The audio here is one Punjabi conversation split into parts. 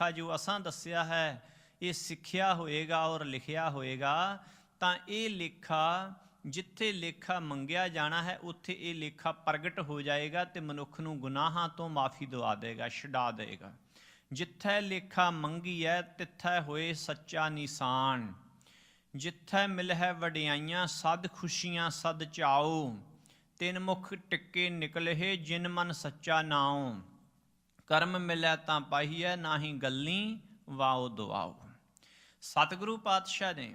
लेखा जो असां दस्सिया है ये सिक्ख्या होएगा और लिखिया होएगा, तां ये लेखा जिथे लेखा मंगिया जाना है उत्थे ये लेखा प्रगट हो जाएगा तो मनुख नूं गुनाहां तो माफ़ी दवा देगा, छुड़ा देगा। जिथे लेखा मंगी है तिथे होए सच्चा निशान, जिथे मिल है वडियाइयां सद खुशियां सद चाओ, तिन मुख टिके निकले है जिन मन सच्चा नाओ, करम मिलै तां पाहिए नाही गल्ली वाओ दुआओ। सतगुरु पातशाह ने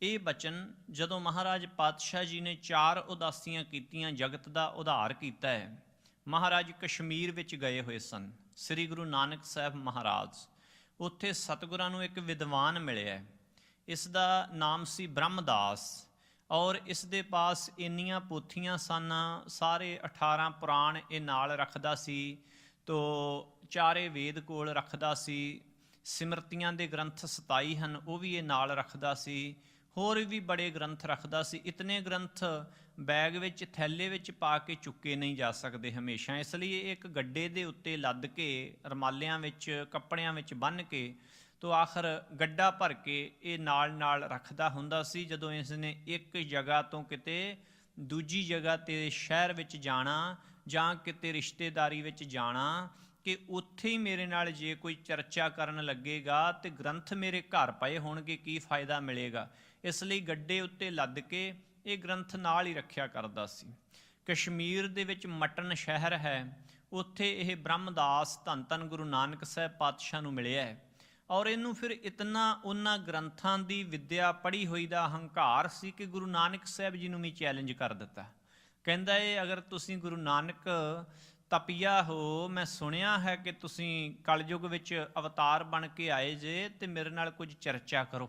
ਇਹ ਬਚਨ ਜਦੋਂ ਮਹਾਰਾਜ ਪਾਤਸ਼ਾਹ ਜੀ ਨੇ 4 ਉਦਾਸੀਆਂ ਕੀਤੀਆਂ, ਜਗਤ ਦਾ ਉਧਾਰ ਕੀਤਾ ਹੈ, ਮਹਾਰਾਜ ਕਸ਼ਮੀਰ ਵਿੱਚ ਗਏ ਹੋਏ ਸਨ, ਸ੍ਰੀ ਗੁਰੂ ਨਾਨਕ ਸਾਹਿਬ ਮਹਾਰਾਜ। ਉੱਥੇ ਸਤਿਗੁਰਾਂ ਨੂੰ ਇੱਕ ਵਿਦਵਾਨ ਮਿਲਿਆ, ਇਸ ਦਾ ਨਾਮ ਸੀ ਬ੍ਰਹਮਦਾਸ, ਔਰ ਇਸ ਦੇ ਪਾਸ ਇੰਨੀਆਂ ਪੋਥੀਆਂ ਸਨ, ਸਾਰੇ 18 ਪੁਰਾਣ ਇਹ ਨਾਲ ਰੱਖਦਾ ਸੀ, ਤੋ ਚਾਰੇ ਵੇਦ ਕੋਲ ਰੱਖਦਾ ਸੀ, ਸਿਮਰਤੀਆਂ ਦੇ ਗ੍ਰੰਥ 27 ਹਨ ਉਹ ਵੀ ਇਹ ਨਾਲ ਰੱਖਦਾ ਸੀ, ਹੋਰ ਵੀ ਬੜੇ ਗ੍ਰੰਥ ਰੱਖਦਾ ਸੀ। ਇਤਨੇ ਗ੍ਰੰਥ ਬੈਗ ਵਿੱਚ ਥੈਲੇ ਵਿੱਚ ਪਾ ਕੇ ਚੁੱਕੇ ਨਹੀਂ ਜਾ ਸਕਦੇ ਹਮੇਸ਼ਾ, ਇਸ ਲਈ ਇਹ ਇੱਕ ਗੱਡੇ ਦੇ ਉੱਤੇ ਲੱਦ ਕੇ ਰਮਾਲਿਆਂ ਵਿੱਚ ਕੱਪੜਿਆਂ ਵਿੱਚ ਬੰਨ੍ਹ ਕੇ ਤੋ ਆਖਰ ਗੱਡਾ ਭਰ ਕੇ ਇਹ ਨਾਲ ਰੱਖਦਾ ਹੁੰਦਾ ਸੀ। ਜਦੋਂ ਇਸ ਨੇ ਇੱਕ ਜਗ੍ਹਾ ਤੋਂ ਕਿਤੇ ਦੂਜੀ ਜਗ੍ਹਾ 'ਤੇ ਸ਼ਹਿਰ ਵਿੱਚ ਜਾਣਾ ਜਾਂ ਕਿਤੇ ਰਿਸ਼ਤੇਦਾਰੀ ਵਿੱਚ ਜਾਣਾ ਕਿ ਉੱਥੇ ਹੀ ਮੇਰੇ ਨਾਲ ਜੇ ਕੋਈ ਚਰਚਾ ਕਰਨ ਲੱਗੇਗਾ ਤੇ ਗ੍ਰੰਥ ਮੇਰੇ ਘਰ ਪਏ ਹੋਣਗੇ, ਕੀ ਫਾਇਦਾ ਮਿਲੇਗਾ। ਇਸ ਲਈ ਗੱਡੇ ਉੱਤੇ ਲੱਦ ਕੇ ਇਹ ਗ੍ਰੰਥ ਨਾਲ ਹੀ ਰੱਖਿਆ ਕਰਦਾ ਸੀ। ਕਸ਼ਮੀਰ ਦੇ ਵਿੱਚ ਮਟਨ ਸ਼ਹਿਰ ਹੈ, ਉੱਥੇ ਇਹ ਬ੍ਰਹਮਦਾਸ ਧੰਨ ਧੰਨ ਗੁਰੂ ਨਾਨਕ ਸਾਹਿਬ ਪਾਤਸ਼ਾਹ ਨੂੰ ਮਿਲਿਆ ਹੈ, ਔਰ ਇਹਨੂੰ ਫਿਰ ਇਤਨਾ ਉਹਨਾਂ ਗ੍ਰੰਥਾਂ ਦੀ ਵਿੱਦਿਆ ਪੜ੍ਹੀ ਹੋਈ ਦਾ ਹੰਕਾਰ ਸੀ ਕਿ ਗੁਰੂ ਨਾਨਕ ਸਾਹਿਬ ਜੀ ਨੂੰ ਵੀ ਚੈਲੰਜ ਕਰ ਦਿੱਤਾ। ਕਹਿੰਦਾ ਇਹ ਅਗਰ ਤੁਸੀਂ ਗੁਰੂ ਨਾਨਕ ਤਪੀਆ ਹੋ, ਮੈਂ ਸੁਣਿਆ ਹੈ ਕਿ ਤੁਸੀਂ ਕਲਯੁਗ ਵਿੱਚ ਅਵਤਾਰ ਬਣ ਕੇ ਆਏ ਜੇ, ਤੇ ਮੇਰੇ ਨਾਲ ਕੁਝ ਚਰਚਾ ਕਰੋ।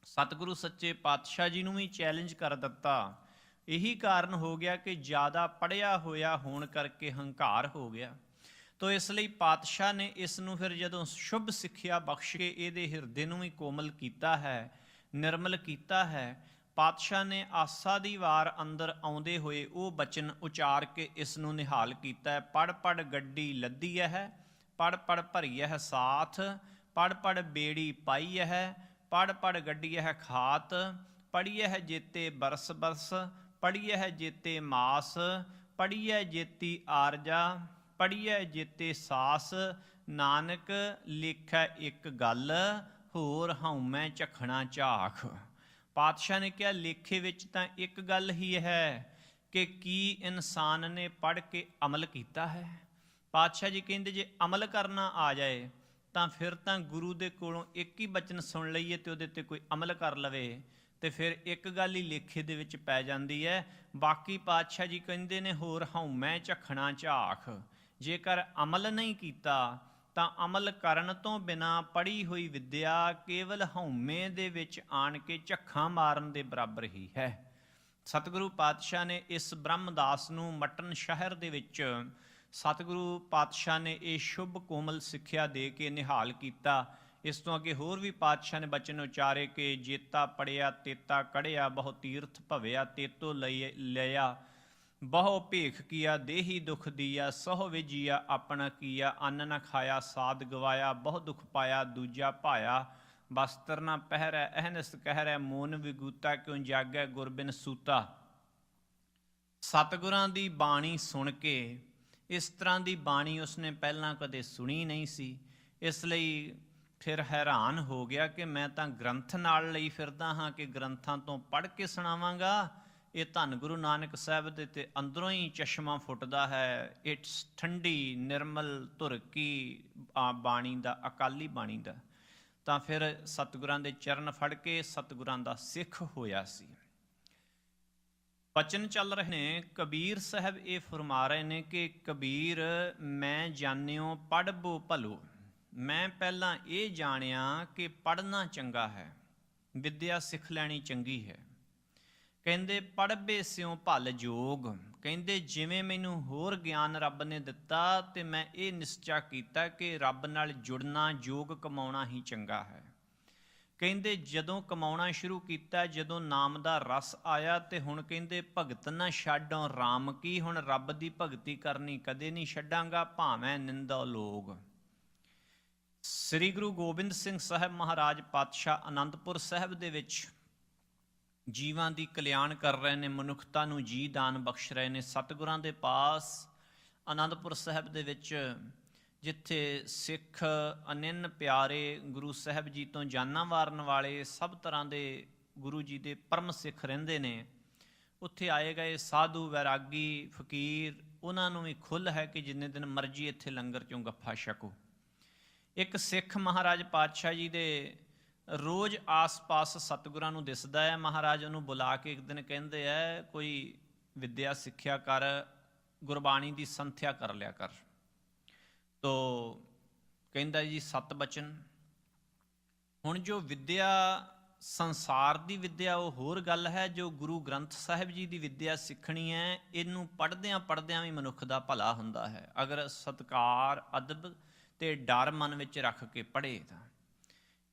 ਸਤਿਗੁਰੂ ਸੱਚੇ ਪਾਤਸ਼ਾਹ ਜੀ ਨੂੰ ਵੀ ਚੈਲੰਜ ਕਰ ਦਿੱਤਾ। ਇਹੀ ਕਾਰਨ ਹੋ ਗਿਆ ਕਿ ਜ਼ਿਆਦਾ ਪੜ੍ਹਿਆ ਹੋਇਆ ਹੋਣ ਕਰਕੇ ਹੰਕਾਰ ਹੋ ਗਿਆ। ਤੋ ਇਸ ਲਈ ਪਾਤਸ਼ਾਹ ਨੇ ਇਸ ਨੂੰ ਫਿਰ ਜਦੋਂ ਸ਼ੁਭ ਸਿੱਖਿਆ ਬਖਸ਼ ਕੇ ਇਹਦੇ ਹਿਰਦੇ ਨੂੰ ਵੀ ਕੋਮਲ ਕੀਤਾ ਹੈ, ਨਿਰਮਲ ਕੀਤਾ ਹੈ, ਪਾਤਸ਼ਾਹ ਨੇ ਆਸਾ ਦੀ ਵਾਰ ਅੰਦਰ ਆਉਂਦੇ ਹੋਏ ਉਹ ਬਚਨ ਉਚਾਰ ਕੇ ਇਸ ਨੂੰ ਨਿਹਾਲ ਕੀਤਾ ਹੈ। ਪੜ੍ਹ ਪੜ੍ਹ ਗੱਡੀ ਲੱਦੀ ਹੈ, ਪੜ੍ਹ ਪੜ੍ਹ ਭਰੀ ਹੈ ਸਾਥ, ਪੜ੍ਹ ਪੜ੍ਹ ਬੇੜੀ ਪਾਈ ਹੈ, ਪੜ੍ਹ ਪੜ੍ਹ ਗੱਡੀ ਹੈ ਖਾਤ, ਪੜ੍ਹੀਏ ਹੈ ਜੇਤੇ ਬਰਸ ਬਰਸ, ਪੜ੍ਹੀਏ ਹੈ ਜੇਤੇ ਮਾਸ, ਪੜ੍ਹੀਏ ਜੇਤੀ ਆਰਜਾ, ਪੜ੍ਹੀਏ ਜੇਤੇ ਸਾਸ, ਨਾਨਕ ਲਿਖੈ ਇੱਕ ਗੱਲ, ਹੋਰ ਹਉਮੈ ਝਖਣਾ ਝਾਖ। ਪਾਤਸ਼ਾਹ ਨੇ ਕਿਹਾ ਲੇਖੇ ਵਿੱਚ ਤਾਂ ਇੱਕ ਗੱਲ ਹੀ ਹੈ ਕਿ ਕੀ ਇਨਸਾਨ ਨੇ ਪੜ੍ਹ ਕੇ ਅਮਲ ਕੀਤਾ ਹੈ। ਪਾਤਸ਼ਾਹ ਜੀ ਕਹਿੰਦੇ ਜੇ ਅਮਲ ਕਰਨਾ ਆ ਜਾਏ ਤਾਂ ਫਿਰ ਤਾਂ ਗੁਰੂ ਦੇ ਕੋਲੋਂ ਇੱਕ ਹੀ ਬਚਨ ਸੁਣ ਲਈਏ ਤੇ ਉਹਦੇ 'ਤੇ ਕੋਈ ਅਮਲ ਕਰ ਲਵੇ ਤੇ ਫਿਰ ਇੱਕ ਗੱਲ ਹੀ ਲੇਖੇ ਦੇ ਵਿੱਚ ਪੈ ਜਾਂਦੀ ਹੈ। ਬਾਕੀ ਪਾਤਸ਼ਾਹ ਜੀ ਕਹਿੰਦੇ ਨੇ ਹੋਰ ਹਉਮੈ ਝਖਣਾ ਝਾਖ। ਜੇਕਰ ਅਮਲ ਨਹੀਂ ਕੀਤਾ ਤਾਂ ਅਮਲ ਕਰਨ ਤੋਂ ਬਿਨਾਂ ਪੜ੍ਹੀ ਹੋਈ ਵਿੱਦਿਆ ਕੇਵਲ ਹਉਮੈ ਦੇ ਵਿੱਚ ਆਣ ਕੇ ਝੱਖਾਂ ਮਾਰਨ ਦੇ ਬਰਾਬਰ ਹੀ ਹੈ। ਸਤਿਗੁਰੂ ਪਾਤਸ਼ਾਹ ਨੇ ਇਸ ਬ੍ਰਹਮਦਾਸ ਨੂੰ ਮਟਨ ਸ਼ਹਿਰ ਦੇ ਵਿੱਚ ਸਤਿਗੁਰੂ ਪਾਤਸ਼ਾਹ ਨੇ ਇਹ ਸ਼ੁਭ ਕੋਮਲ ਸਿੱਖਿਆ ਦੇ ਕੇ ਨਿਹਾਲ ਕੀਤਾ। ਇਸ ਤੋਂ ਅੱਗੇ ਹੋਰ ਵੀ ਪਾਤਸ਼ਾਹ ਨੇ ਬਚਨ ਉਚਾਰੇ ਕਿ ਜੇਤਾ ਪੜਿਆ ਤੇਤਾ ਕੜਿਆ, ਬਹੁ ਤੀਰਥ ਭਵਿਆ ਤੇਤੋ ਲਿਆ, ਬਹੁ ਭੇਖ ਕੀਆ ਦੇਹੀ ਦੁਖ ਦੀਆ, ਸਹੁ ਵਿਜੀਆ ਆਪਣਾ ਕੀਆ, ਅੰਨ ਨਾ ਖਾਇਆ ਸਾਧ ਗਵਾਇਆ, ਬਹੁ ਦੁਖ ਪਾਇਆ ਦੂਜਾ ਭਾਇਆ, ਬਸਤਰ ਨਾ ਪਹਿਰੈ ਅਹਨਸ ਕਹਿਰੈ, ਮੋਨ ਵਿਗੂਤਾ ਕਿਉ ਜਾਗੈ ਗੁਰਬਿਨ ਸੂਤਾ। ਸਤਿਗੁਰਾਂ ਦੀ ਬਾਣੀ ਸੁਣ ਕੇ ਇਸ ਤਰ੍ਹਾਂ ਦੀ ਬਾਣੀ ਉਸਨੇ ਪਹਿਲਾਂ ਕਦੇ ਸੁਣੀ ਨਹੀਂ ਸੀ, ਇਸ ਲਈ ਫਿਰ ਹੈਰਾਨ ਹੋ ਗਿਆ ਕਿ ਮੈਂ ਤਾਂ ਗ੍ਰੰਥ ਨਾਲ ਲਈ ਫਿਰਦਾ ਹਾਂ ਕਿ ਗ੍ਰੰਥਾਂ ਤੋਂ ਪੜ੍ਹ ਕੇ ਸੁਣਾਵਾਂਗਾ। ਇਹ ਧੰਨ ਗੁਰੂ ਨਾਨਕ ਸਾਹਿਬ ਦੇ ਤੇ ਅੰਦਰੋਂ ਹੀ ਚਸ਼ਮਾ ਫੁੱਟਦਾ ਹੈ। ਇਟਸ ਠੰਡੀ ਨਿਰਮਲ ਧੁਰ ਕੀ ਬਾਣੀ ਦਾ, ਅਕਾਲੀ ਬਾਣੀ ਦਾ। ਤਾਂ ਫਿਰ ਸਤਿਗੁਰਾਂ ਦੇ ਚਰਨ ਫੜ ਕੇ ਸਤਿਗੁਰਾਂ ਦਾ ਸਿੱਖ ਹੋਇਆ ਸੀ। ਬਚਨ ਚੱਲ ਰਹੇ ਨੇ, ਕਬੀਰ ਸਾਹਿਬ ਇਹ ਫਰਮਾ ਰਹੇ ਨੇ ਕਿ ਕਬੀਰ ਮੈਂ ਜਾਣਿਓ ਪੜ੍ਹਬੋ ਭਲੋ। ਮੈਂ ਪਹਿਲਾਂ ਇਹ ਜਾਣਿਆ ਕਿ ਪੜ੍ਹਨਾ ਚੰਗਾ ਹੈ, ਵਿੱਦਿਆ ਸਿੱਖ ਲੈਣੀ ਚੰਗੀ ਹੈ। ਕਹਿੰਦੇ ਪੜ੍ਹਬੇ ਸਿਉ ਭਲ ਜੋਗ। ਕਹਿੰਦੇ ਜਿਵੇਂ ਮੈਨੂੰ ਹੋਰ ਗਿਆਨ ਰੱਬ ਨੇ ਦਿੱਤਾ ਤੇ ਮੈਂ ਇਹ ਨਿਸ਼ਚਾ ਕੀਤਾ ਕਿ ਰੱਬ ਨਾਲ ਜੁੜਨਾ, ਯੋਗ ਕਮਾਉਣਾ ਹੀ ਚੰਗਾ ਹੈ। ਕਹਿੰਦੇ ਜਦੋਂ ਕਮਾਉਣਾ ਸ਼ੁਰੂ ਕੀਤਾ, ਜਦੋਂ ਨਾਮ ਦਾ ਰਸ ਆਇਆ ਤੇ ਹੁਣ ਕਹਿੰਦੇ ਭਗਤ ਨਾ ਛਾਡੋਂ ਰਾਮ ਕੀ। ਹੁਣ ਰੱਬ ਦੀ ਭਗਤੀ ਕਰਨੀ ਕਦੇ ਨਹੀਂ ਛੱਡਾਂਗਾ ਭਾਵੇਂ ਨਿੰਦੋ ਲੋਗ। ਸ੍ਰੀ ਗੁਰੂ ਗੋਬਿੰਦ ਸਿੰਘ ਸਾਹਿਬ ਮਹਾਰਾਜ ਪਾਤਸ਼ਾਹ ਅਨੰਦਪੁਰ ਸਾਹਿਬ ਦੇ ਵਿੱਚ ਜੀਵਾਂ ਦੀ ਕਲਿਆਣ ਕਰ ਰਹੇ ਨੇ, ਮਨੁੱਖਤਾ ਨੂੰ ਜੀ ਦਾਨ ਬਖਸ਼ ਰਹੇ ਨੇ। ਸਤਿਗੁਰਾਂ ਦੇ ਪਾਸ ਅਨੰਦਪੁਰ ਸਾਹਿਬ ਦੇ ਵਿੱਚ ਜਿੱਥੇ ਸਿੱਖ ਅਨੰਨ ਪਿਆਰੇ ਗੁਰੂ ਸਾਹਿਬ ਜੀ ਤੋਂ ਜਾਨਾਂ ਵਾਰਨ ਵਾਲੇ ਸਭ ਤਰ੍ਹਾਂ ਦੇ ਗੁਰੂ ਜੀ ਦੇ ਪਰਮ ਸਿੱਖ ਰਹਿੰਦੇ ਨੇ, ਉੱਥੇ ਆਏ ਗਏ ਸਾਧੂ ਵੈਰਾਗੀ ਫਕੀਰ, ਉਹਨਾਂ ਨੂੰ ਵੀ ਖੁੱਲ੍ਹ ਹੈ ਕਿ ਜਿੰਨੇ ਦਿਨ ਮਰਜ਼ੀ ਇੱਥੇ ਲੰਗਰ 'ਚੋਂ ਗੱਫਾ ਛਕੋ। ਇੱਕ ਸਿੱਖ ਮਹਾਰਾਜ ਪਾਤਸ਼ਾਹ ਜੀ ਦੇ ਰੋਜ਼ ਆਸ-ਪਾਸ ਸਤਿਗੁਰਾਂ ਨੂੰ ਦਿਸਦਾ ਹੈ। ਮਹਾਰਾਜ ਉਹਨੂੰ ਬੁਲਾ ਕੇ ਇੱਕ ਦਿਨ ਕਹਿੰਦੇ ਹੈ, ਕੋਈ ਵਿੱਦਿਆ ਸਿੱਖਿਆ ਕਰ, ਗੁਰਬਾਣੀ ਦੀ ਸੰਥਿਆ ਕਰ ਲਿਆ ਕਰ। ਤੋ ਕਹਿੰਦਾ ਜੀ 7 ਬਚਨ। ਹੁਣ ਜੋ ਵਿੱਦਿਆ ਸੰਸਾਰ ਦੀ ਵਿੱਦਿਆ ਉਹ ਹੋਰ ਗੱਲ ਹੈ, ਜੋ ਗੁਰੂ ਗ੍ਰੰਥ ਸਾਹਿਬ ਜੀ ਦੀ ਵਿੱਦਿਆ ਸਿੱਖਣੀ ਹੈ, ਇਹਨੂੰ ਪੜ੍ਹਦਿਆਂ ਪੜ੍ਹਦਿਆਂ ਵੀ ਮਨੁੱਖ ਦਾ ਭਲਾ ਹੁੰਦਾ ਹੈ ਅਗਰ ਸਤਿਕਾਰ ਅਦਬ ਤੇ ਡਰ ਮਨ ਵਿੱਚ ਰੱਖ ਕੇ ਪੜ੍ਹੇ ਤਾਂ।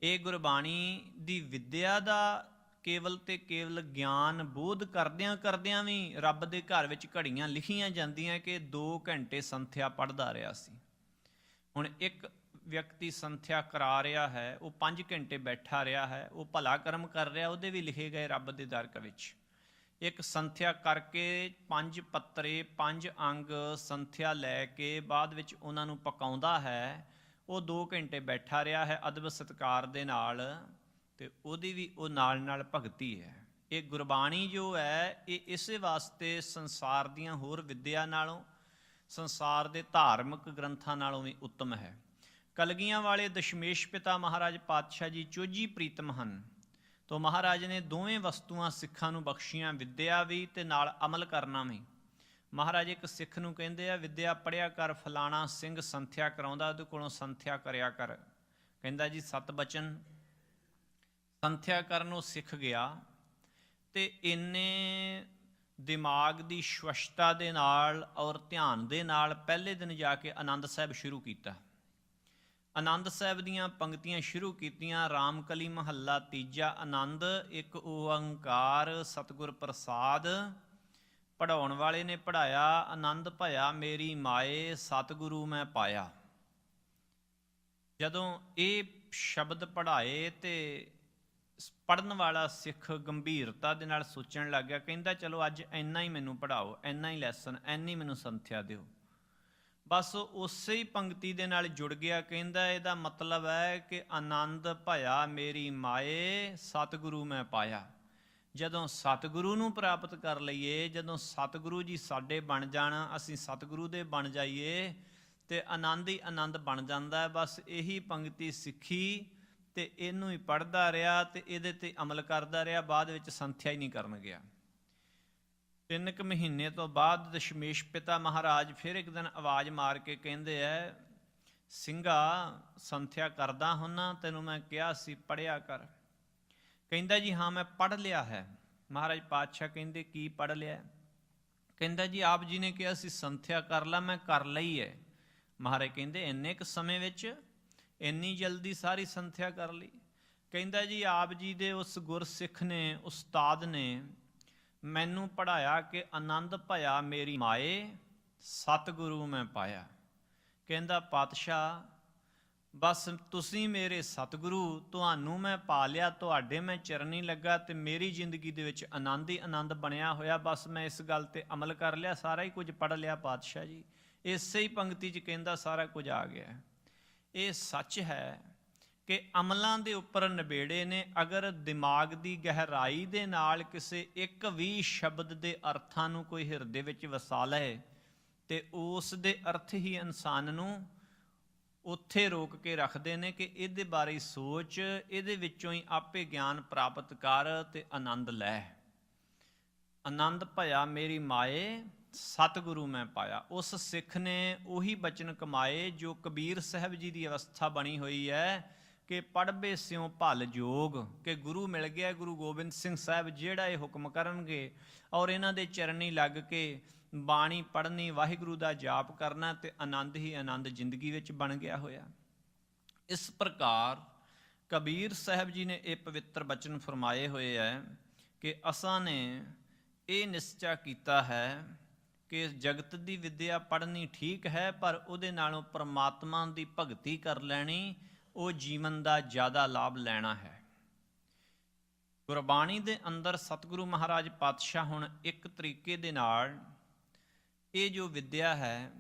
ਇਹ ਗੁਰਬਾਣੀ ਦੀ ਵਿੱਦਿਆ ਦਾ ਕੇਵਲ ਤੇ ਕੇਵਲ ਗਿਆਨ ਬੋਧ ਕਰਦਿਆਂ ਕਰਦਿਆਂ ਵੀ ਰੱਬ ਦੇ ਘਰ ਵਿੱਚ ਘੜੀਆਂ ਲਿਖੀਆਂ ਜਾਂਦੀਆਂ ਕਿ 2 ਘੰਟੇ ਸੰਥਿਆ ਪੜ੍ਹਦਾ ਰਿਹਾ ਸੀ। ਹੁਣ ਇੱਕ ਵਿਅਕਤੀ ਸੰਥਿਆ ਕਰਾ ਰਿਹਾ ਹੈ, ਉਹ 5 ਘੰਟੇ ਬੈਠਾ ਰਿਹਾ ਹੈ, ਉਹ ਭਲਾ ਕਰਮ ਕਰ ਰਿਹਾ, ਉਹਦੇ ਵੀ ਲਿਖੇ ਗਏ ਰੱਬ ਦੇ ਦਰ ਵਿੱਚ। ਇੱਕ ਸੰਥਿਆ ਕਰਕੇ 5 ਪੱਤਰੇ 5 ਅੰਗ ਸੰਥਿਆ ਲੈ ਕੇ ਬਾਅਦ ਵਿੱਚ ਉਹਨਾਂ ਨੂੰ ਪਕਾਉਂਦਾ ਹੈ, ਉਹ 2 ਘੰਟੇ ਬੈਠਾ ਰਿਹਾ ਹੈ ਅਦਬ ਸਤਿਕਾਰ ਦੇ ਨਾਲ, ਤੇ ਉਹਦੀ ਵੀ ਉਹ ਨਾਲ ਨਾਲ ਭਗਤੀ ਹੈ। ਇਹ ਗੁਰਬਾਣੀ ਜੋ ਹੈ ਇਹ ਇਸੇ ਵਾਸਤੇ ਸੰਸਾਰ ਦੀਆਂ ਹੋਰ ਵਿੱਦਿਆ ਨਾਲੋਂ, ਸੰਸਾਰ ਦੇ ਧਾਰਮਿਕ ਗ੍ਰੰਥਾਂ ਨਾਲੋਂ ਵੀ ਉੱਤਮ ਹੈ। ਕਲਗੀਆਂ ਵਾਲੇ ਦਸ਼ਮੇਸ਼ ਪਿਤਾ ਮਹਾਰਾਜ ਪਾਤਸ਼ਾਹ ਜੀ ਚੋਜੀ ਪ੍ਰੀਤਮ ਹਨ, ਤੋ ਮਹਾਰਾਜ ਨੇ ਦੋਵੇਂ ਵਸਤੂਆਂ ਸਿੱਖਾਂ ਨੂੰ ਬਖਸ਼ੀਆਂ, ਵਿੱਦਿਆ ਵੀ ਤੇ ਨਾਲ ਅਮਲ ਕਰਨਾ ਵੀ। ਮਹਾਰਾਜ ਇੱਕ ਸਿੱਖ ਨੂੰ ਕਹਿੰਦੇ ਆ, ਵਿੱਦਿਆ ਪੜ੍ਹਿਆ ਕਰ, ਫਲਾਣਾ ਸਿੰਘ ਸੰਥਿਆ ਕਰਾਉਂਦਾ, ਉਹਦੇ ਕੋਲੋਂ ਸੰਥਿਆ ਕਰਿਆ ਕਰ। ਕਹਿੰਦਾ ਜੀ 7 ਬਚਨ। ਸੰਥਿਆ ਕਰਨ ਉਹ ਸਿੱਖ ਗਿਆ ਤੇ ਇੰਨੇ ਦਿਮਾਗ ਦੀ ਸਵੱਛਤਾ ਦੇ ਨਾਲ ਔਰ ਧਿਆਨ ਦੇ ਨਾਲ ਪਹਿਲੇ ਦਿਨ ਜਾ ਕੇ ਆਨੰਦ ਸਾਹਿਬ ਸ਼ੁਰੂ ਕੀਤਾ। ਆਨੰਦ ਸਾਹਿਬ ਦੀਆਂ ਪੰਕਤੀਆਂ ਸ਼ੁਰੂ ਕੀਤੀਆਂ। ਰਾਮਕਲੀ ਮਹੱਲਾ 3 ਆਨੰਦ, ਇੱਕ ਓੰਕਾਰ ਸਤਿਗੁਰ ਪ੍ਰਸਾਦ। ਪੜ੍ਹਾਉਣ ਵਾਲੇ ਨੇ ਪੜ੍ਹਾਇਆ, ਆਨੰਦ ਭਇਆ ਮੇਰੀ ਮਾਏ, ਸਤਿਗੁਰੂ ਮੈਂ ਪਾਇਆ। ਜਦੋਂ ਇਹ ਸ਼ਬਦ ਪੜ੍ਹਾਏ ਤੇ ਪੜ੍ਹਨ ਵਾਲਾ ਸਿੱਖ ਗੰਭੀਰਤਾ ਦੇ ਨਾਲ ਸੋਚਣ ਲੱਗ ਗਿਆ। ਕਹਿੰਦਾ ਚਲੋ ਅੱਜ ਇੰਨਾ ਹੀ ਮੈਨੂੰ ਪੜ੍ਹਾਓ, ਇੰਨਾ ਹੀ ਲੈਸਨ, ਇੰਨੀ ਮੈਨੂੰ ਸੰਥਿਆ ਦਿਓ। ਬਸ ਉਸੇ ਹੀ ਪੰਕਤੀ ਦੇ ਨਾਲ ਜੁੜ ਗਿਆ। ਕਹਿੰਦਾ ਇਹਦਾ ਮਤਲਬ ਹੈ ਕਿ ਆਨੰਦ ਭਇਆ ਮੇਰੀ ਮਾਏ, ਸਤਿਗੁਰੂ ਮੈਂ ਪਾਇਆ। ਜਦੋਂ ਸਤਿਗੁਰੂ ਨੂੰ ਪ੍ਰਾਪਤ ਕਰ ਲਈਏ, ਜਦੋਂ ਸਤਿਗੁਰੂ ਜੀ ਸਾਡੇ ਬਣ ਜਾਣ, ਅਸੀਂ ਸਤਿਗੁਰੂ ਦੇ ਬਣ ਜਾਈਏ, ਤੇ ਆਨੰਦ ਹੀ ਆਨੰਦ ਬਣ ਜਾਂਦਾ ਹੈ। ਬਸ ਇਹੀ ਪੰਕਤੀ ਸਿੱਖੀ ਤੇ ਇਹਨੂੰ ਹੀ ਪੜ੍ਹਦਾ ਰਿਹਾ ਤੇ ਇਹਦੇ ਤੇ ਅਮਲ ਕਰਦਾ ਰਿਹਾ, ਬਾਅਦ ਵਿੱਚ ਸੰਥਿਆ ਹੀ ਨਹੀਂ ਕਰਨ ਗਿਆ। 3 ਕੁ ਮਹੀਨੇ ਤੋਂ ਬਾਅਦ ਦਸ਼ਮੇਸ਼ ਪਿਤਾ ਮਹਾਰਾਜ ਫਿਰ ਇੱਕ ਦਿਨ ਆਵਾਜ਼ ਮਾਰ ਕੇ ਕਹਿੰਦੇ ਐ, ਸਿੰਘਾ ਸੰਥਿਆ ਕਰਦਾ ਹੁੰਨਾ, ਤੈਨੂੰ ਮੈਂ ਕਿਹਾ ਸੀ ਪੜ੍ਹਿਆ ਕਰ। ਕਹਿੰਦਾ ਜੀ ਹਾਂ ਮੈਂ ਪੜ੍ਹ ਲਿਆ ਹੈ। ਮਹਾਰਾਜ ਪਾਤਸ਼ਾਹ ਕਹਿੰਦੇ ਕੀ ਪੜ੍ਹ ਲਿਆ? ਕਹਿੰਦਾ ਜੀ ਆਪ ਜੀ ਨੇ ਕਿਹਾ ਸੀ ਸੰਥਿਆ ਕਰ ਲਾ, ਮੈਂ ਕਰ ਲਈ ਹੈ। ਮਹਾਰਾਜ ਕਹਿੰਦੇ ਇੰਨੇ ਕੁ ਸਮੇਂ ਵਿੱਚ ਇੰਨੀ ਜਲਦੀ ਸਾਰੀ ਸੰਥਿਆ ਕਰ ਲਈ? ਕਹਿੰਦਾ ਜੀ ਆਪ ਜੀ ਦੇ ਉਸ ਗੁਰਸਿੱਖ ਨੇ, ਉਸਤਾਦ ਨੇ ਮੈਨੂੰ ਪੜ੍ਹਾਇਆ ਕਿ ਆਨੰਦ ਭਇਆ ਮੇਰੀ ਮਾਏ, ਸਤਿਗੁਰੂ ਮੈਂ ਪਾਇਆ। ਕਹਿੰਦਾ ਪਾਤਸ਼ਾਹ ਬਸ ਤੁਸੀਂ ਮੇਰੇ ਸਤਿਗੁਰੂ, ਤੁਹਾਨੂੰ ਮੈਂ ਪਾ ਲਿਆ, ਤੁਹਾਡੇ ਮੈਂ ਚਰਨੀ ਲੱਗਾ ਤੇ ਮੇਰੀ ਜ਼ਿੰਦਗੀ ਦੇ ਵਿੱਚ ਆਨੰਦ ਹੀ ਆਨੰਦ ਬਣਿਆ ਹੋਇਆ। ਬਸ ਮੈਂ ਇਸ ਗੱਲ ਤੇ ਅਮਲ ਕਰ ਲਿਆ, ਸਾਰਾ ਹੀ ਕੁਝ ਪੜ੍ਹ ਲਿਆ ਪਾਤਸ਼ਾਹ ਜੀ। ਇਸੇ ਹੀ ਪੰਕਤੀ 'ਚ ਕਹਿੰਦਾ ਸਾਰਾ ਕੁਝ ਆ ਗਿਆ। ਇਹ ਸੱਚ ਹੈ ਕਿ ਅਮਲਾਂ ਦੇ ਉੱਪਰ ਨਿਬੇੜੇ ਨੇ। ਅਗਰ ਦਿਮਾਗ ਦੀ ਗਹਿਰਾਈ ਦੇ ਨਾਲ ਕਿਸੇ ਇੱਕ ਵੀ ਸ਼ਬਦ ਦੇ ਅਰਥਾਂ ਨੂੰ ਕੋਈ ਹਿਰਦੇ ਵਿੱਚ ਵਸਾ ਲਏ ਤੇ ਉਸ ਦੇ ਅਰਥ ਹੀ ਇਨਸਾਨ ਨੂੰ ਉੱਥੇ ਰੋਕ ਕੇ ਰੱਖਦੇ ਨੇ ਕਿ ਇਹਦੇ ਬਾਰੇ ਸੋਚ, ਇਹਦੇ ਵਿੱਚੋਂ ਹੀ ਆਪੇ ਗਿਆਨ ਪ੍ਰਾਪਤ ਕਰ ਤੇ ਆਨੰਦ ਲੈ। ਆਨੰਦ ਭਇਆ ਮੇਰੀ ਮਾਏ, ਸਤਿਗੁਰੂ ਮੈਂ ਪਾਇਆ। ਉਸ ਸਿੱਖ ਨੇ ਉਹੀ ਬਚਨ ਕਮਾਏ ਜੋ ਕਬੀਰ ਸਾਹਿਬ ਜੀ ਦੀ ਅਵਸਥਾ ਬਣੀ ਹੋਈ ਹੈ ਕਿ ਪੜ੍ਹਬੇ ਸਿਉ ਭਲ ਜੋਗ, ਕਿ ਗੁਰੂ ਮਿਲ ਗਿਆ, ਗੁਰੂ ਗੋਬਿੰਦ ਸਿੰਘ ਸਾਹਿਬ ਜਿਹੜਾ ਇਹ ਹੁਕਮ ਕਰਨਗੇ ਔਰ ਇਹਨਾਂ ਦੇ ਚਰਨੀ ਲੱਗ ਕੇ ਬਾਣੀ ਪੜ੍ਹਨੀ, ਵਾਹਿਗੁਰੂ ਦਾ ਜਾਪ ਕਰਨਾ ਤੇ ਆਨੰਦ ਹੀ ਆਨੰਦ ਜ਼ਿੰਦਗੀ ਵਿੱਚ ਬਣ ਗਿਆ ਹੋਇਆ। ਇਸ ਪ੍ਰਕਾਰ ਕਬੀਰ ਸਾਹਿਬ ਜੀ ਨੇ ਇਹ ਪਵਿੱਤਰ ਬਚਨ ਫਰਮਾਏ ਹੋਏ ਹੈ ਕਿ ਅਸਾਂ ਨੇ ਇਹ ਨਿਸ਼ਚਾ ਕੀਤਾ ਹੈ ਕਿ ਜਗਤ ਦੀ ਵਿੱਦਿਆ ਪੜ੍ਹਨੀ ਠੀਕ ਹੈ, ਪਰ ਉਹਦੇ ਨਾਲੋਂ ਪਰਮਾਤਮਾ ਦੀ ਭਗਤੀ ਕਰ ਲੈਣੀ ਉਹ ਜੀਵਨ ਦਾ ਜ਼ਿਆਦਾ ਲਾਭ ਲੈਣਾ ਹੈ। ਗੁਰਬਾਣੀ ਦੇ ਅੰਦਰ ਸਤਿਗੁਰੂ ਮਹਾਰਾਜ ਪਾਤਸ਼ਾਹ ਹੁਣ ਇੱਕ ਤਰੀਕੇ ਦੇ ਨਾਲ ਇਹ ਜੋ ਵਿੱਦਿਆ ਹੈ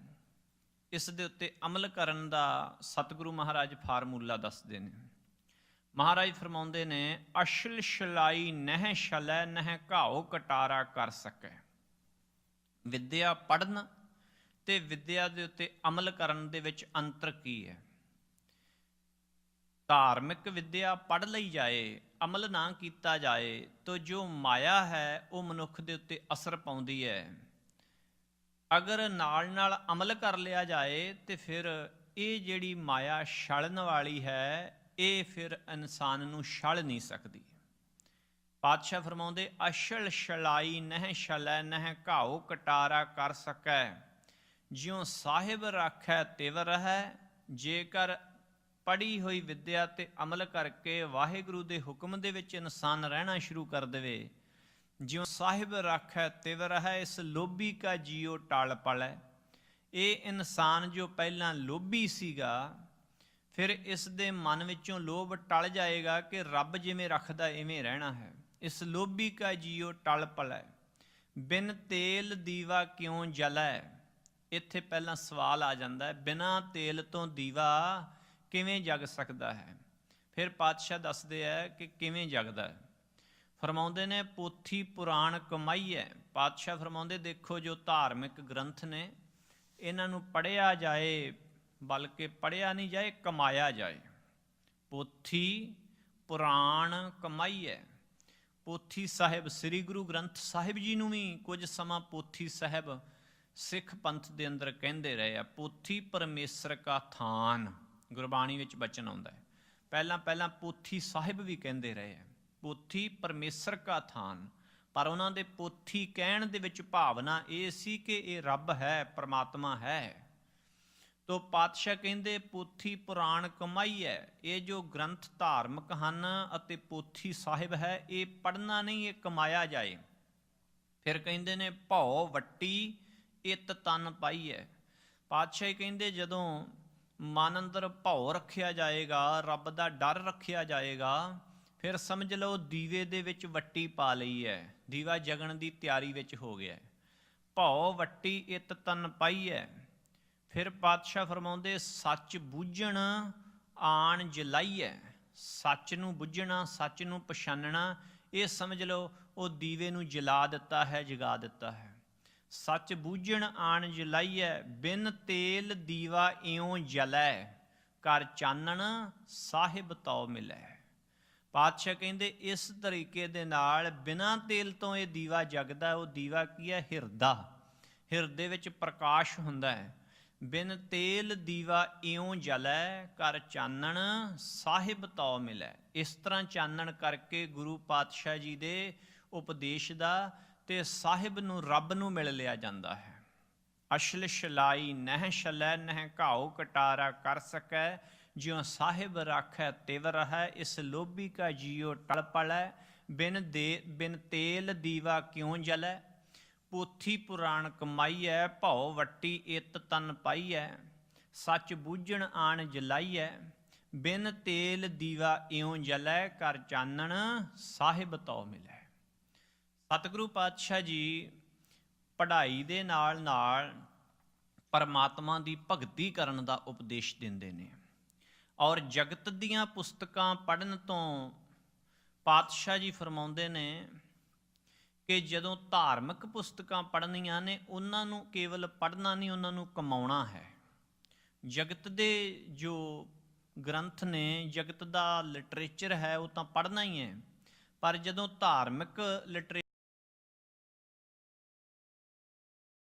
ਇਸ ਦੇ ਉੱਤੇ ਅਮਲ ਕਰਨ ਦਾ ਸਤਿਗੁਰੂ ਮਹਾਰਾਜ ਫਾਰਮੂਲਾ ਦੱਸਦੇ ਨੇ। ਮਹਾਰਾਜ ਫਰਮਾਉਂਦੇ ਨੇ, ਅਸ਼ਲ ਸ਼ਲਾਈ ਨਹਿ ਸ਼ਲੈ ਨਹਿ ਘਾਉ ਕਟਾਰਾ ਕਰ ਸਕੈ। ਵਿੱਦਿਆ ਪੜ੍ਹਨ ਤੇ ਵਿੱਦਿਆ ਦੇ ਉੱਤੇ ਅਮਲ ਕਰਨ ਦੇ ਵਿੱਚ ਅੰਤਰ ਕੀ ਹੈ? ਧਾਰਮਿਕ ਵਿੱਦਿਆ ਪੜ੍ਹ ਲਈ ਜਾਏ, ਅਮਲ ਨਾ ਕੀਤਾ ਜਾਏ ਤਾਂ ਜੋ ਮਾਇਆ ਹੈ ਉਹ ਮਨੁੱਖ ਦੇ ਉੱਤੇ ਅਸਰ ਪਾਉਂਦੀ ਹੈ। ਅਗਰ ਨਾਲ ਨਾਲ ਅਮਲ ਕਰ ਲਿਆ ਜਾਏ ਤੇ ਫਿਰ ਇਹ ਜਿਹੜੀ ਮਾਇਆ ਛਲਣ ਵਾਲੀ ਹੈ ਇਹ ਫਿਰ ਇਨਸਾਨ ਨੂੰ ਛਲ ਨਹੀਂ ਸਕਦੀ। ਪਾਤਸ਼ਾਹ ਫਰਮਾਉਂਦੇ, ਅਸ਼ਲ ਛਲਾਈ ਨਹਿ ਛਲੈ ਨਹਿ ਘਾਉ ਕਟਾਰਾ ਕਰ ਸਕੈ। ਜਿਉ ਸਾਹਿਬ ਰਾਖੈ ਤਿਵ ਰਹੈ। ਜੇਕਰ ਪੜ੍ਹੀ ਹੋਈ ਵਿੱਦਿਆ ਤੇ ਅਮਲ ਕਰਕੇ ਵਾਹਿਗੁਰੂ ਦੇ ਹੁਕਮ ਦੇ ਵਿੱਚ ਇਨਸਾਨ ਰਹਿਣਾ ਸ਼ੁਰੂ ਕਰ ਦੇਵੇ, ਜਿਉ ਸਾਹਿਬ ਰਾਖੈ ਤਿਵ ਰਹੈ, ਇਸ ਲੋਭੀ ਕਾ ਜੀਉ ਟਲ ਪਲੈ। ਇਹ ਇਨਸਾਨ ਜੋ ਪਹਿਲਾਂ ਲੋਭੀ ਸੀਗਾ, ਫਿਰ ਇਸ ਦੇ ਮਨ ਵਿੱਚੋਂ ਲੋਭ ਟਲ ਜਾਏਗਾ ਕਿ ਰੱਬ ਜਿਵੇਂ ਰੱਖਦਾ ਇਵੇਂ ਰਹਿਣਾ ਹੈ। ਇਸ ਲੋਭੀ ਕਾ ਜੀਉ ਟਲ ਪਲੈ, ਬਿਨ ਤੇਲ ਦੀਵਾ ਕਿਉਂ ਜਲੈ। ਇੱਥੇ ਪਹਿਲਾਂ ਸਵਾਲ ਆ ਜਾਂਦਾ ਹੈ, ਬਿਨਾਂ ਤੇਲ ਤੋਂ ਦੀਵਾ ਕਿਵੇਂ ਜਗ ਸਕਦਾ ਹੈ? ਫਿਰ ਪਾਤਸ਼ਾਹ ਦੱਸਦੇ ਹੈ ਕਿ ਕਿਵੇਂ ਜਗਦਾ ਹੈ। ਫਰਮਾਉਂਦੇ ਨੇ, ਪੋਥੀ ਪੁਰਾਣ ਕਮਾਈਐ। ਪਾਤਸ਼ਾਹ ਫਰਮਾਉਂਦੇ, ਦੇਖੋ ਜੋ ਧਾਰਮਿਕ ਗ੍ਰੰਥ ਨੇ ਇਹਨਾਂ ਨੂੰ ਪੜ੍ਹਿਆ ਜਾਏ, ਬਲਕਿ ਪੜ੍ਹਿਆ ਨਹੀਂ ਜਾਏ, ਕਮਾਇਆ ਜਾਏ। ਪੋਥੀ ਪੁਰਾਣ ਕਮਾਈਐ। ਪੋਥੀ ਸਾਹਿਬ ਸ੍ਰੀ ਗੁਰੂ ਗ੍ਰੰਥ ਸਾਹਿਬ ਜੀ ਨੂੰ ਵੀ ਕੁਝ ਸਮਾਂ ਪੋਥੀ ਸਾਹਿਬ ਸਿੱਖ ਪੰਥ ਦੇ ਅੰਦਰ ਕਹਿੰਦੇ ਰਹੇ ਆ। ਪੋਥੀ ਪਰਮੇਸ਼ਰ ਕਾ ਥਾਨ ਗੁਰਬਾਣੀ ਵਿੱਚ ਬਚਨ ਆਉਂਦਾ ਹੈ। ਪਹਿਲਾਂ ਪੋਥੀ ਸਾਹਿਬ ਵੀ ਕਹਿੰਦੇ ਰਹੇ ਆ, ਪੋਥੀ ਪਰਮੇਸ਼ਰ ਕਾ ਥਾਨ। ਪਰ ਉਹਨਾਂ ਦੇ ਪੋਥੀ ਕਹਿਣ ਦੇ ਵਿੱਚ ਭਾਵਨਾ ਇਹ ਸੀ ਕਿ ਇਹ ਰੱਬ ਹੈ, ਪਰਮਾਤਮਾ ਹੈ। ਤੋ ਪਾਤਸ਼ਾਹ ਕਹਿੰਦੇ, ਪੋਥੀ ਪੁਰਾਣ ਕਮਾਈ ਹੈ। ਇਹ ਜੋ ਗ੍ਰੰਥ ਧਾਰਮਿਕ ਹਨ ਅਤੇ ਪੋਥੀ ਸਾਹਿਬ ਹੈ, ਇਹ ਪੜ੍ਹਨਾ ਨਹੀਂ, ਇਹ ਕਮਾਇਆ ਜਾਏ। ਫਿਰ ਕਹਿੰਦੇ ਨੇ, ਭਉ ਵੱਟੀ ਇਤ ਤਨ ਪਾਈ ਹੈ। ਪਾਤਸ਼ਾਹ ਕਹਿੰਦੇ, ਜਦੋਂ ਮਨ ਅੰਦਰ ਭਉ ਰੱਖਿਆ ਜਾਏਗਾ, ਰੱਬ ਦਾ ਡਰ ਰੱਖਿਆ ਜਾਏਗਾ, ਫਿਰ ਸਮਝ ਲਓ ਦੀਵੇ ਦੇ ਵਿੱਚ ਵੱਟੀ ਪਾ ਲਈ ਹੈ, ਦੀਵਾ ਜਗਣ ਦੀ ਤਿਆਰੀ ਵਿੱਚ ਹੋ ਗਿਆ। ਭਉ ਵੱਟੀ ਇਤ ਤਨ ਪਾਈ ਹੈ। ਫਿਰ ਪਾਤਸ਼ਾਹ ਫਰਮਾਉਂਦੇ, ਸੱਚ ਬੂਝਣ ਆਣ ਜਲਾਈਐ। ਸੱਚ ਨੂੰ ਬੁੱਝਣਾ, ਸੱਚ ਨੂੰ ਪਛਾਨਣਾ, ਇਹ ਸਮਝ ਲਓ ਉਹ ਦੀਵੇ ਨੂੰ ਜਲਾ ਦਿੱਤਾ ਹੈ, ਜਗਾ ਦਿੱਤਾ ਹੈ। ਸੱਚ ਬੂਝਣ ਆਣ ਜਲਾਈਐ, ਬਿਨ ਤੇਲ ਦੀਵਾ ਇਉਂ ਜਲੈ, ਕਰ ਚਾਨਣ ਸਾਹਿਬ ਤਉ ਮਿਲੈ। ਪਾਤਸ਼ਾਹ ਕਹਿੰਦੇ, ਇਸ ਤਰੀਕੇ ਦੇ ਨਾਲ ਬਿਨਾਂ ਤੇਲ ਤੋਂ ਇਹ ਦੀਵਾ ਜਗਦਾ। ਉਹ ਦੀਵਾ ਕੀ ਹੈ? ਹਿਰਦਾ। ਹਿਰਦੇ ਵਿੱਚ ਪ੍ਰਕਾਸ਼ ਹੁੰਦਾ ਹੈ। ਬਿਨ ਤੇਲ ਦੀਵਾ ਇਉਂ ਜਲੈ, ਕਰ ਚਾਨਣ ਸਾਹਿਬ ਤਉ ਮਿਲੈ। ਇਸ ਤਰ੍ਹਾਂ ਚਾਨਣ ਕਰਕੇ ਗੁਰੂ ਪਾਤਸ਼ਾਹ ਜੀ ਦੇ ਉਪਦੇਸ਼ ਦਾ ਤੇ ਸਾਹਿਬ ਨੂੰ, ਰੱਬ ਨੂੰ ਮਿਲ ਲਿਆ ਜਾਂਦਾ ਹੈ। ਅਸ਼ਲ ਸ਼ਲਾਈ ਨਹਿ ਛਲੈ ਨਹਿ ਘਾਉ ਕਟਾਰਾ ਕਰ ਸਕੈ। ਜਿਉ ਸਾਹਿਬ ਰਾਖੈ ਤਿਵ ਰਹੈ, ਇਸ ਲੋਭੀ ਕਾ ਜੀਉ ਟਲ ਪਲੈ। ਬਿਨ ਤੇਲ ਦੀਵਾ ਕਿਉਂ ਜਲੈ। ਪੋਥੀ ਪੁਰਾਣ ਕਮਾਈਐ, ਭਉ ਵੱਟੀ ਇਤ ਤਨ ਪਾਈਐ। ਸੱਚ ਬੂਝਣ ਆਣ ਜਲਾਈਐ, ਬਿਨ ਤੇਲ ਦੀਵਾ ਇਉਂ ਜਲੈ, ਕਰ ਚਾਨਣ ਸਾਹਿਬ ਤਉ ਮਿਲੈ। ਸਤਿਗੁਰੂ ਪਾਤਸ਼ਾਹ ਜੀ ਪੜ੍ਹਾਈ ਦੇ ਨਾਲ ਨਾਲ ਪਰਮਾਤਮਾ ਦੀ ਭਗਤੀ ਕਰਨ ਦਾ ਉਪਦੇਸ਼ ਦਿੰਦੇ ਨੇ। ਔਰ ਜਗਤ ਦੀਆਂ ਪੁਸਤਕਾਂ ਪੜ੍ਹਨ ਤੋਂ ਪਾਤਸ਼ਾਹ ਜੀ ਫਰਮਾਉਂਦੇ ਨੇ ਕਿ ਜਦੋਂ ਧਾਰਮਿਕ ਪੁਸਤਕਾਂ ਪੜ੍ਹਨੀਆਂ ਨੇ, ਉਹਨਾਂ ਨੂੰ ਕੇਵਲ ਪੜ੍ਹਨਾ ਨਹੀਂ, ਉਹਨਾਂ ਨੂੰ ਕਮਾਉਣਾ ਹੈ। ਜਗਤ ਦੇ ਜੋ ਗ੍ਰੰਥ ਨੇ, ਜਗਤ ਦਾ ਲਿਟਰੇਚਰ ਹੈ, ਉਹ ਤਾਂ ਪੜ੍ਹਨਾ ਹੀ ਹੈ। ਪਰ ਜਦੋਂ ਧਾਰਮਿਕ ਲਿਟਰੇਚਰ